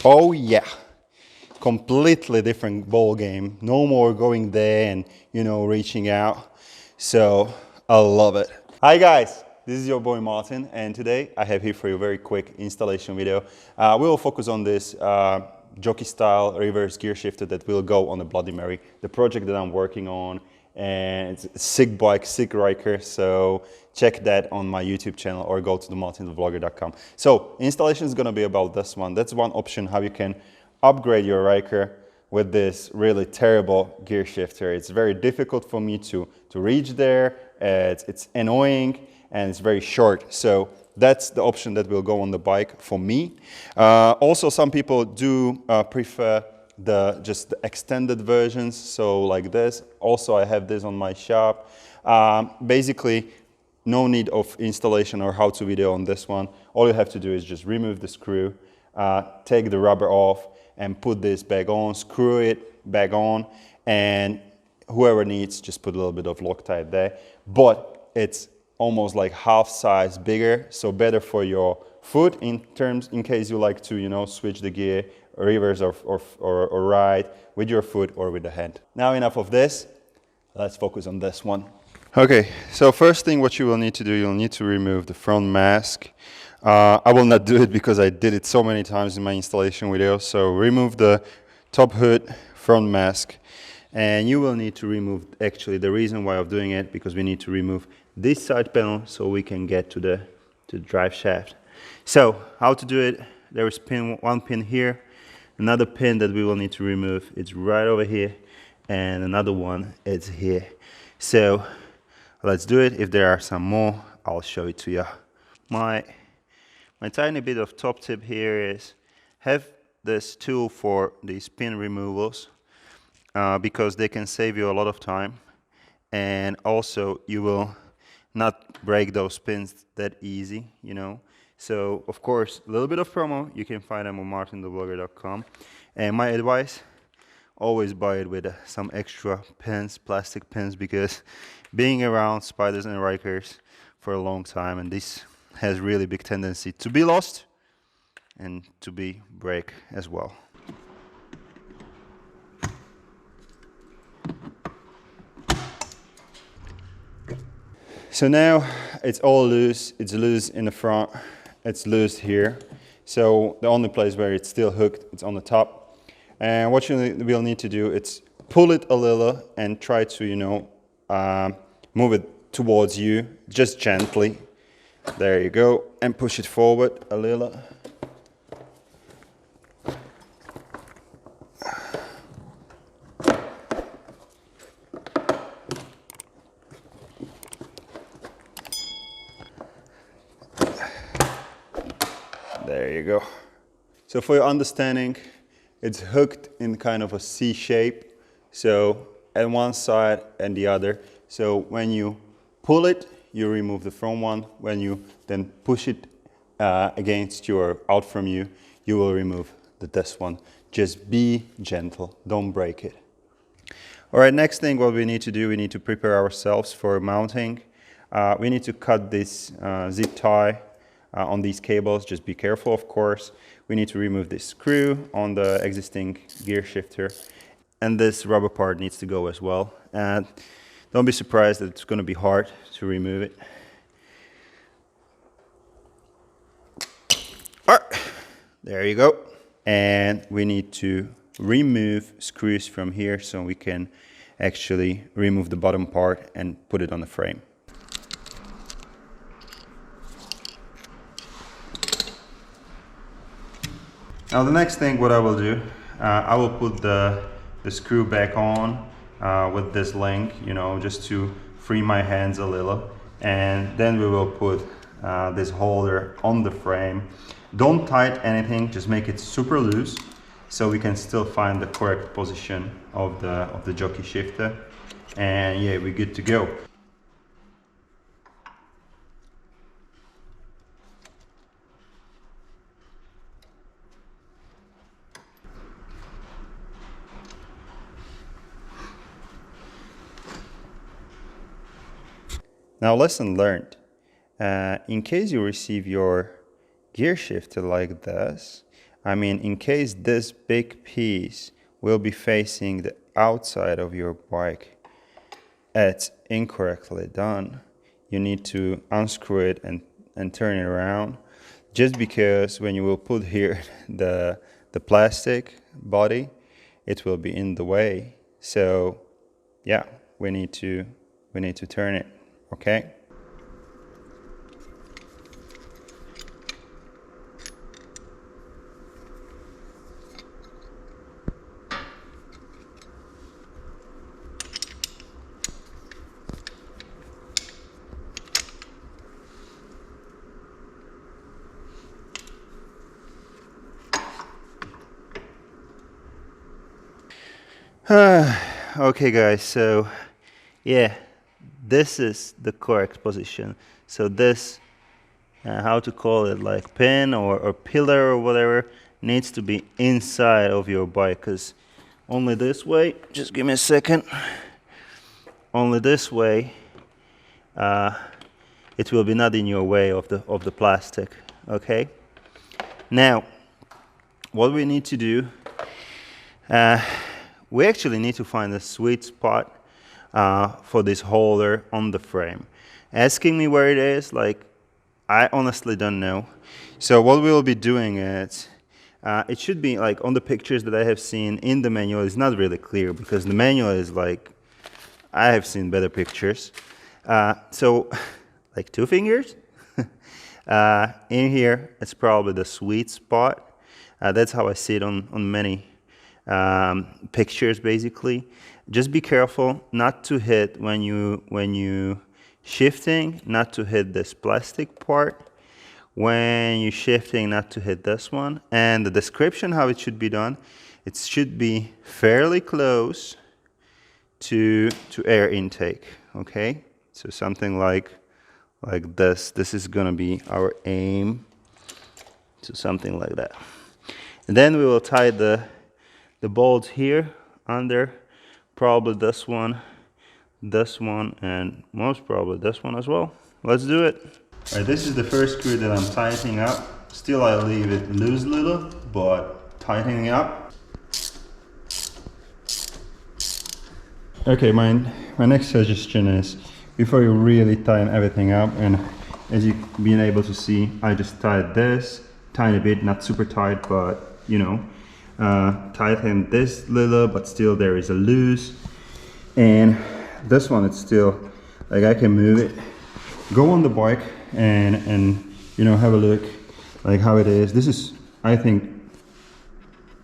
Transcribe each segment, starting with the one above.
Oh yeah, completely different ball game. No more going there and, you know, reaching out. So I love it. Hi guys, this is your boy Martin, and today I have here for you a very quick installation video. We will focus on this jockey style reverse gear shifter that will go on the Bloody Mary, the project that I'm working on. And it's a sick bike, sick RYKER, so check that on my YouTube channel or go to the MartinTheVlogger.com. So installation is going to be about this one. That's one option how you can upgrade your RYKER with this really terrible gear shifter. It's very difficult for me to reach there. It's annoying and it's very short. So that's the option that will go on the bike for me. Also, some people do prefer just the extended versions, so like this. Also, I have this on my shop. Basically, no need of installation or how-to video on this one. All you have to do is just remove the screw, take the rubber off, and put this back on, screw it back on, and whoever needs, just put a little bit of Loctite there. But it's almost like half size bigger, so better for your foot in case you like to, you know, switch the gear, reverse or ride with your foot or with the hand. Now enough of this, let's focus on this one. Okay, so first thing what you will need to do, you'll need to remove the front mask. I will not do it because I did it so many times in my installation video. So remove the top hood, front mask, and you will need to remove, actually the reason why I'm doing it, because we need to remove this side panel so we can get to the drive shaft. So how to do it, there is one pin here, another pin that we will need to remove, it's right over here, and another one is here. So let's do it. If there are some more, I'll show it to you. My tiny bit of top tip here is have this tool for these pin removals because they can save you a lot of time, and also you will not break those pins that easy, you know. So of course, a little bit of promo, you can find them on MartinTheVlogger.com. And my advice, always buy it with some extra pins, plastic pins, because being around spiders and RYKERs for a long time, and this has really big tendency to be lost and to be break as well. So now it's all loose. It's loose in the front, it's loose here. So the only place where it's still hooked, it's on the top. And what you will need to do is pull it a little and try to, you know, move it towards you, just gently. There you go, and push it forward a little. There you go. So for your understanding, it's hooked in kind of a C shape. So at one side and the other. So when you pull it, you remove the front one. When you then push it against your, out from you, you will remove this one. Just be gentle, don't break it. All right, next thing what we need to do, we need to prepare ourselves for mounting. We need to cut this zip tie on these cables. Just be careful, of course. We need to remove this screw on the existing gear shifter, and this rubber part needs to go as well. And don't be surprised that it's going to be hard to remove it. All right, there you go. And we need to remove screws from here so we can actually remove the bottom part and put it on the frame. Now the next thing what I will do, I will put the screw back on with this link, you know, just to free my hands a little. And then we will put this holder on the frame. Don't tighten anything, just make it super loose so we can still find the correct position of the jockey shifter. And yeah, we're good to go. Now, lesson learned. In case you receive your gear shifter like this, I mean, in case this big piece will be facing the outside of your bike, it's incorrectly done. You need to unscrew it and turn it around, just because when you will put here the plastic body, it will be in the way. So yeah, we need to turn it, okay? Okay guys, so yeah, this is the correct position. So this, how to call it, like pin or pillar or whatever, needs to be inside of your bike, because only this way, just give me a second, only this way it will be not in your way of the plastic, okay? Now, what we need to do, we actually need to find a sweet spot for this holder on the frame. Asking me where it is, like, I honestly don't know. So what we'll be doing is, it should be like on the pictures that I have seen in the manual. It's not really clear because the manual is like, I have seen better pictures. So like 2 fingers. In here, it's probably the sweet spot. That's how I see it on many pictures, basically. Just be careful not to hit when you shifting, not to hit this plastic part. When you're shifting, not to hit this one. And the description how it should be done, it should be fairly close to air intake, okay? So something like this. This is gonna be our aim. So something like that. And then we will tie the bolts here under, probably this one, and most probably this one as well. Let's do it. All right, this is the first screw that I'm tightening up. Still I leave it loose a little, but tightening up. Okay, my next suggestion is, before you really tighten everything up, and as you've been able to see, I just tied this tiny bit, not super tight, but you know, tighten this little, but still there is a loose. And this one, it's still like I can move it. Go on the bike and you know, have a look like how it is. This is, I think,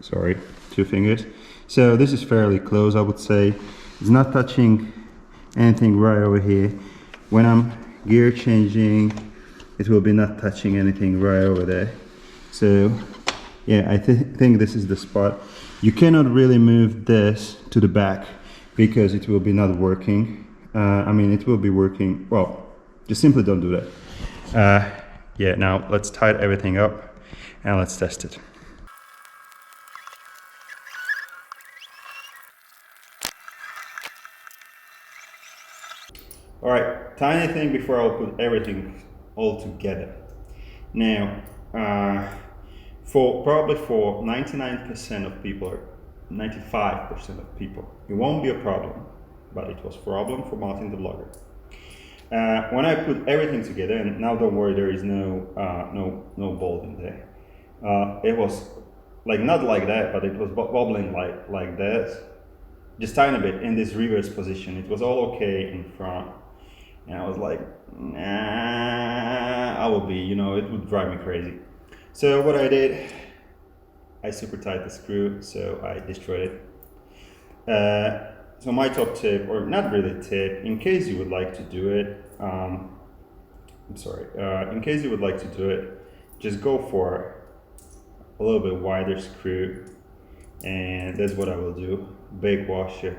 sorry, 2 fingers. So this is fairly close, I would say. It's not touching anything right over here. When I'm gear changing, it will be not touching anything right over there. So yeah, I think this is the spot. You cannot really move this to the back because it will be not working. I mean, it will be working, well, just simply don't do that. Yeah, now let's tighten everything up and let's test it. All right, tiny thing before I'll put everything all together. Now, probably for 99% of people, or 95% of people, it won't be a problem, but it was a problem for MartinTheVlogger. When I put everything together, and now don't worry, there is no bolt in there. It was like, not like that, but it was wobbling like this, just tiny bit in this reverse position. It was all okay in front, and I was like, nah, I will be, you know, it would drive me crazy. So what I did, I super tight the screw, so I destroyed it. So my top tip, or not really tip, in case you would like to do it, in case you would like to do it, just go for a little bit wider screw, and that's what I will do. Big washer,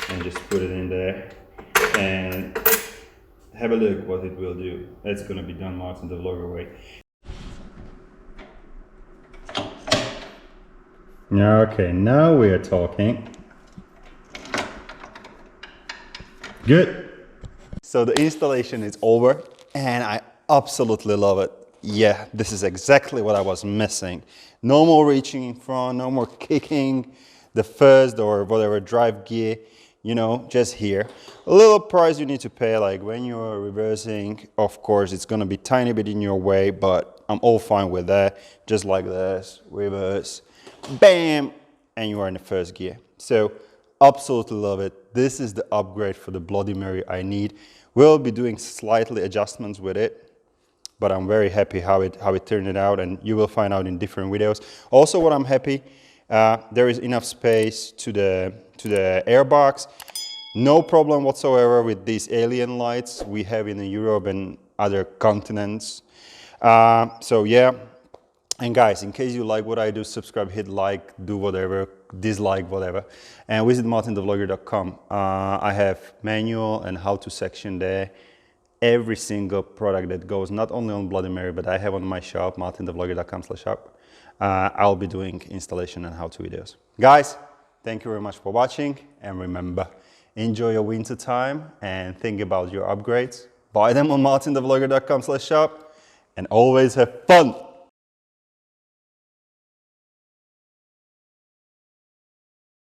and just put it in there, and have a look what it will do. That's gonna be done MartinTheVlogger way. Okay, now we are talking. Good. So the installation is over and I absolutely love it. yeah, this is exactly what I was missing. No more reaching in front, no more kicking the first or whatever drive gear, you know, just here. A little price you need to pay, like when you're reversing, of course, it's gonna be tiny bit in your way, but I'm all fine with that. Just like this, reverse, bam, and you are in the first gear. So absolutely love it. This is the upgrade for the Bloody Mary I need. We'll be doing slightly adjustments with it, but I'm very happy how it turned out, and you will find out in different videos. Also, what I'm happy, there is enough space to the airbox. No problem whatsoever with these alien lights we have in Europe and other continents. So yeah. And guys, in case you like what I do, subscribe, hit like, do whatever, dislike, whatever. And visit MartinTheVlogger.com. I have manual and how-to section there. Every single product that goes not only on Bloody Mary, but I have on my shop, MartinTheVlogger.com/shop. I'll be doing installation and how-to videos. Guys, thank you very much for watching. And remember, enjoy your winter time and think about your upgrades. Buy them on MartinTheVlogger.com/shop and always have fun.